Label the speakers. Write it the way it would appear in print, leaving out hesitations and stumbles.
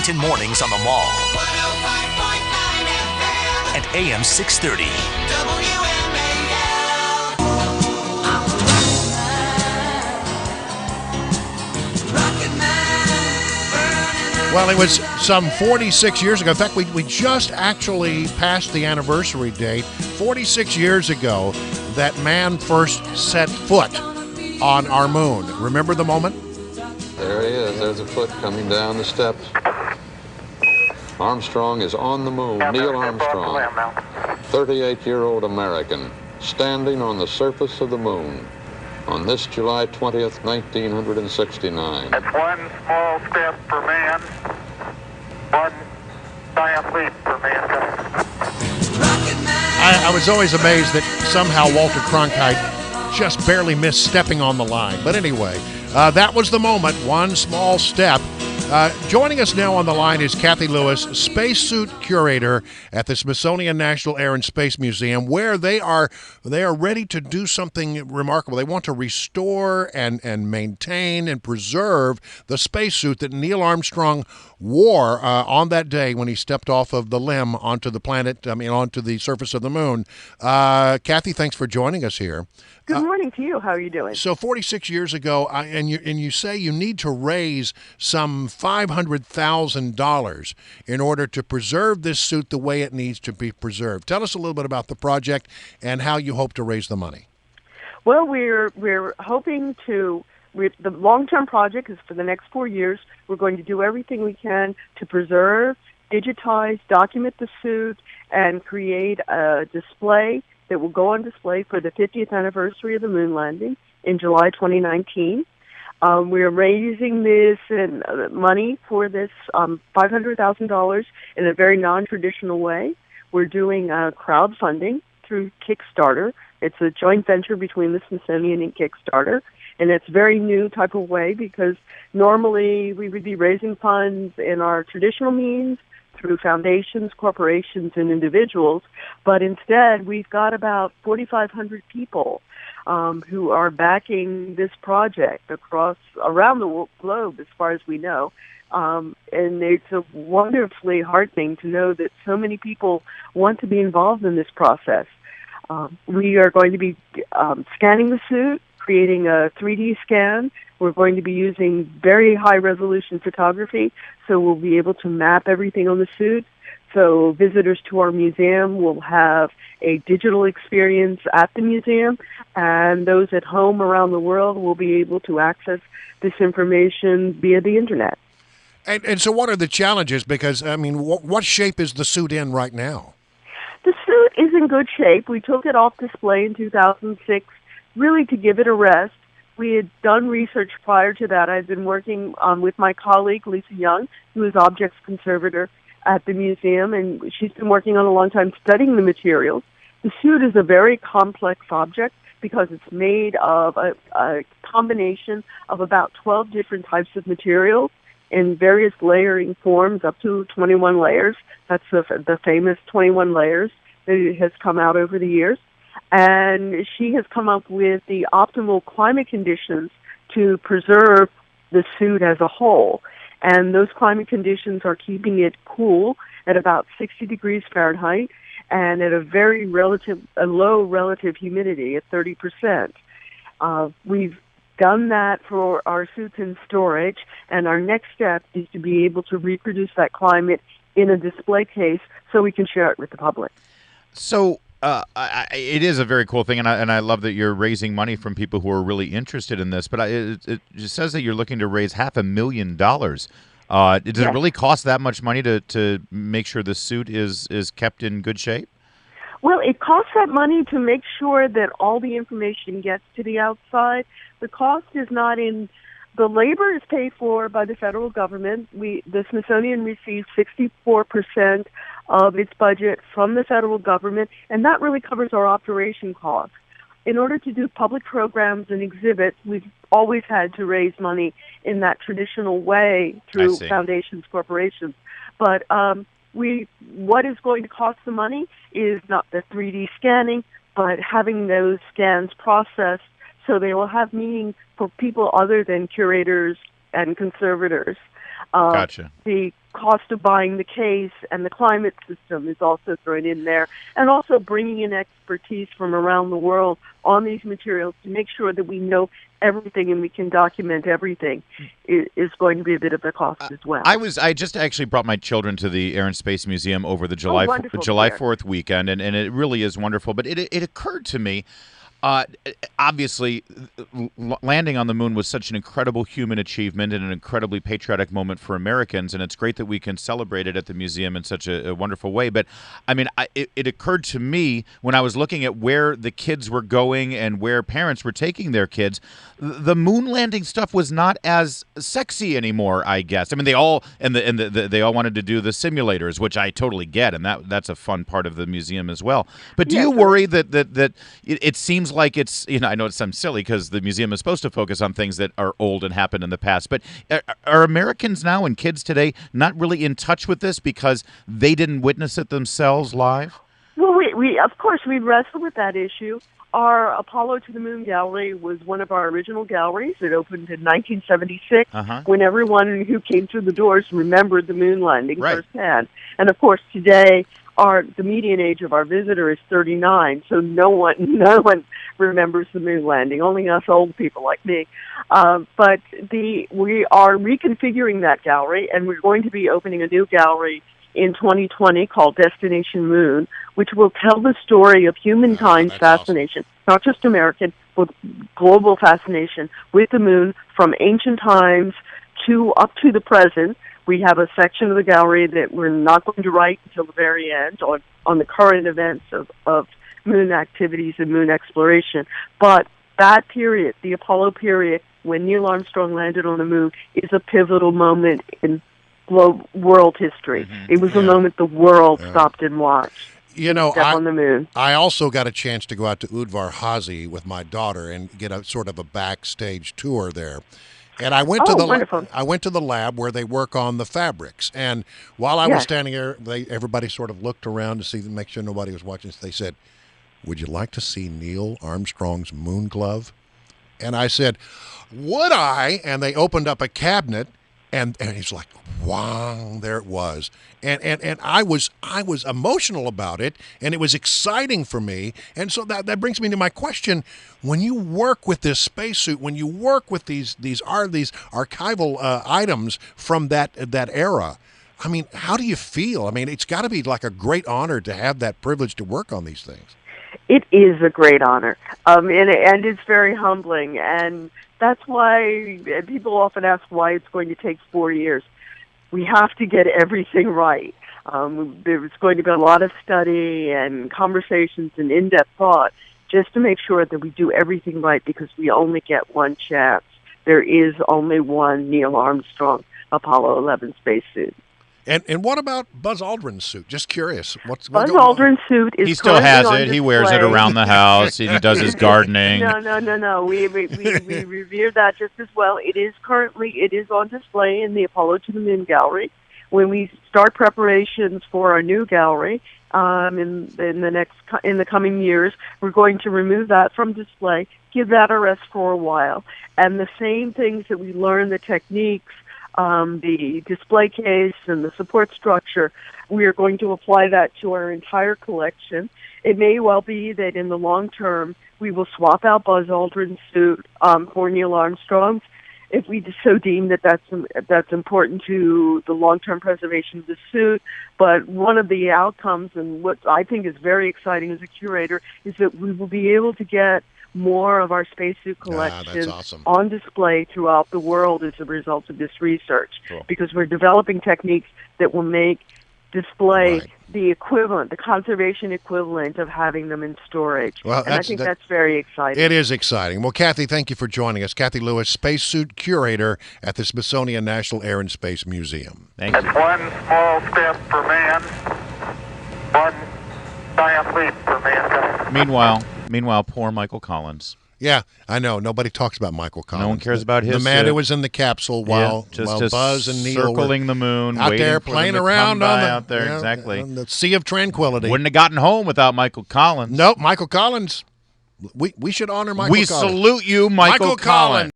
Speaker 1: Washington mornings on the Mall. 105.9 FM. And AM 630.
Speaker 2: Well, it was some 46 years ago. In fact, we just actually passed the anniversary date. 46 years ago that man first set foot on our moon. Remember the moment?
Speaker 3: There he is. There's a foot coming down the steps. Armstrong is on the moon. Neil Armstrong, 38-year-old American, standing on the surface of the moon on this July 20th, 1969.
Speaker 4: That's one small step for man, one giant leap for mankind.
Speaker 2: I was always amazed that somehow Walter Cronkite just barely missed stepping on the line. But anyway, that was the moment, one small step. Joining us now on the line is Cathy Lewis, spacesuit curator at the Smithsonian National Air and Space Museum, where they are ready to do something remarkable. They want to restore and maintain and preserve the spacesuit that Neil Armstrong wore on that day when he stepped off of the limb onto the planet, onto the surface of the moon. Cathy, thanks for joining us here.
Speaker 5: Good morning to you. How are you doing?
Speaker 2: So 46 years ago, and you say you need to raise some $500,000 in order to preserve this suit the way it needs to be preserved. Tell us a little bit about the project and how you hope to raise the money.
Speaker 5: Well, we're hoping to. The long-term project is for the next 4 years. We're going to do everything we can to preserve, digitize, document the suit, and create a display that will go on display for the 50th anniversary of the moon landing in July 2019. We're raising this money for this $500,000 in a very non-traditional way. We're doing crowdfunding through Kickstarter. It's a joint venture between the Smithsonian and Kickstarter, and it's a very new type of way because normally we would be raising funds in our traditional means through foundations, corporations, and individuals, but instead we've got about 4,500 people who are backing this project around the globe, as far as we know. And it's a wonderfully heartening to know that so many people want to be involved in this process. We are going to be scanning the suit, creating a 3D scan. We're going to be using very high-resolution photography, so we'll be able to map everything on the suit. So visitors to our museum will have a digital experience at the museum, and those at home around the world will be able to access this information via the Internet.
Speaker 2: And so what are the challenges? Because, what shape is the suit in right now?
Speaker 5: The suit is in good shape. We took it off display in 2006, really to give it a rest. We had done research prior to that. I'd been working with my colleague, Lisa Young, who is objects conservator at the museum, and she's been working on a long time studying the materials. The suit is a very complex object because it's made of a combination of about 12 different types of materials in various layering forms, up to 21 layers. That's the famous 21 layers that has come out over the years. And she has come up with the optimal climate conditions to preserve the suit as a whole. And those climate conditions are keeping it cool at about 60 degrees Fahrenheit and at a low relative humidity at 30%. We've done that for our suits in storage, and our next step is to be able to reproduce that climate in a display case so we can share it with the public.
Speaker 6: So it is a very cool thing, and I love that you're raising money from people who are really interested in this. But it says that you're looking to raise $500,000. Does it really cost that much money to make sure the suit is kept in good shape?
Speaker 5: Well, it costs that money to make sure that all the information gets to the outside. The cost is not in... The labor is paid for by the federal government. The Smithsonian receives 64% of its budget from the federal government, and that really covers our operation costs. In order to do public programs and exhibits, we've always had to raise money in that traditional way through foundations, corporations. But what is going to cost the money is not the 3D scanning, but having those scans processed so they will have meaning for people other than curators and conservators.
Speaker 6: Gotcha.
Speaker 5: The cost of buying the case and the climate system is also thrown in there, and also bringing in expertise from around the world on these materials to make sure that we know everything and we can document everything is going to be a bit of a cost as well.
Speaker 6: I just actually brought my children to the Air and Space Museum over the July
Speaker 5: wonderful,
Speaker 6: July
Speaker 5: dear.
Speaker 6: 4th weekend, and it really is wonderful. But it occurred to me, obviously, landing on the moon was such an incredible human achievement and an incredibly patriotic moment for Americans, and it's great that we can celebrate it at the museum in such a wonderful way. But, I mean, it occurred to me when I was looking at where the kids were going and where parents were taking their kids, the moon landing stuff was not as sexy anymore, I guess. I mean, they all they all wanted to do the simulators, which I totally get, and that's a fun part of the museum as well. But do you worry that it seems like it's, I know it sounds silly because the museum is supposed to focus on things that are old and happened in the past, but are Americans now and kids today not really in touch with this because they didn't witness it themselves live?
Speaker 5: Well, we of course we wrestled with that issue. Our Apollo to the Moon gallery was one of our original galleries. It opened in 1976 when everyone who came through the doors remembered the moon landing firsthand. And of course, today the median age of our visitor is 39, so no one remembers the moon landing. Only us old people like me. But we are reconfiguring that gallery, and we're going to be opening a new gallery in 2020 called Destination Moon, which will tell the story of humankind's fascination, not just American, but global fascination with the moon from ancient times up to the present. We have a section of the gallery that we're not going to write until the very end on the current events of moon activities and moon exploration. But that period, the Apollo period, when Neil Armstrong landed on the moon, is a pivotal moment in world history. It was a moment the world stopped and watched. On the moon.
Speaker 2: I also got a chance to go out to Udvar-Hazy with my daughter and get a sort of a backstage tour there. And I went to the lab where they work on the fabrics. And while I was standing there, everybody sort of looked around to make sure nobody was watching. So they said, "Would you like to see Neil Armstrong's moon glove?" And I said, "Would I?" And they opened up a cabinet. And he's like, wow, there it was. And I was emotional about it, and it was exciting for me. And so that brings me to my question. When you work with this spacesuit, when you work with these archival items from that era, I mean, how do you feel? I mean, it's got to be like a great honor to have that privilege to work on these things.
Speaker 5: It is a great honor, and it's very humbling, and that's why people often ask why it's going to take 4 years. We have to get everything right. There's going to be a lot of study and conversations and in-depth thought just to make sure that we do everything right, because we only get one chance. There is only one Neil Armstrong Apollo 11 spacesuit.
Speaker 2: And what about Buzz Aldrin's suit? Just curious. Buzz
Speaker 5: Aldrin's suit is
Speaker 6: he still has it. He wears it around the house. He does his gardening.
Speaker 5: No. We revere that just as well. It is on display in the Apollo to the Moon gallery. When we start preparations for our new gallery in the coming years, we're going to remove that from display, give that a rest for a while, and the same things that we learn, the techniques, the display case and the support structure, we are going to apply that to our entire collection. It may well be that in the long term, we will swap out Buzz Aldrin's suit for Neil Armstrong's, if we so deem that that's important to the long-term preservation of the suit. But one of the outcomes, and what I think is very exciting as a curator, is that we will be able to get more of our spacesuit collection on display throughout the world as a result of this research. Cool. Because we're developing techniques that will make display the equivalent, the conservation equivalent of having them in storage. Well, and I think that's very exciting.
Speaker 2: It is exciting. Well, Cathy, thank you for joining us. Cathy Lewis, spacesuit curator at the Smithsonian National Air and Space Museum.
Speaker 4: Thank you. It's one small step for man, one giant leap for mankind.
Speaker 6: Meanwhile, poor Michael Collins.
Speaker 2: Yeah, I know. Nobody talks about Michael Collins.
Speaker 6: No one cares about his.
Speaker 2: The man who was in the capsule while Buzz and Neil
Speaker 6: circling the moon,
Speaker 2: out there playing around
Speaker 6: out there. Exactly.
Speaker 2: On the Sea of Tranquility.
Speaker 6: Wouldn't have gotten home without Michael Collins.
Speaker 2: Nope, Michael Collins. We should honor Michael Collins.
Speaker 6: We salute you, Michael Collins.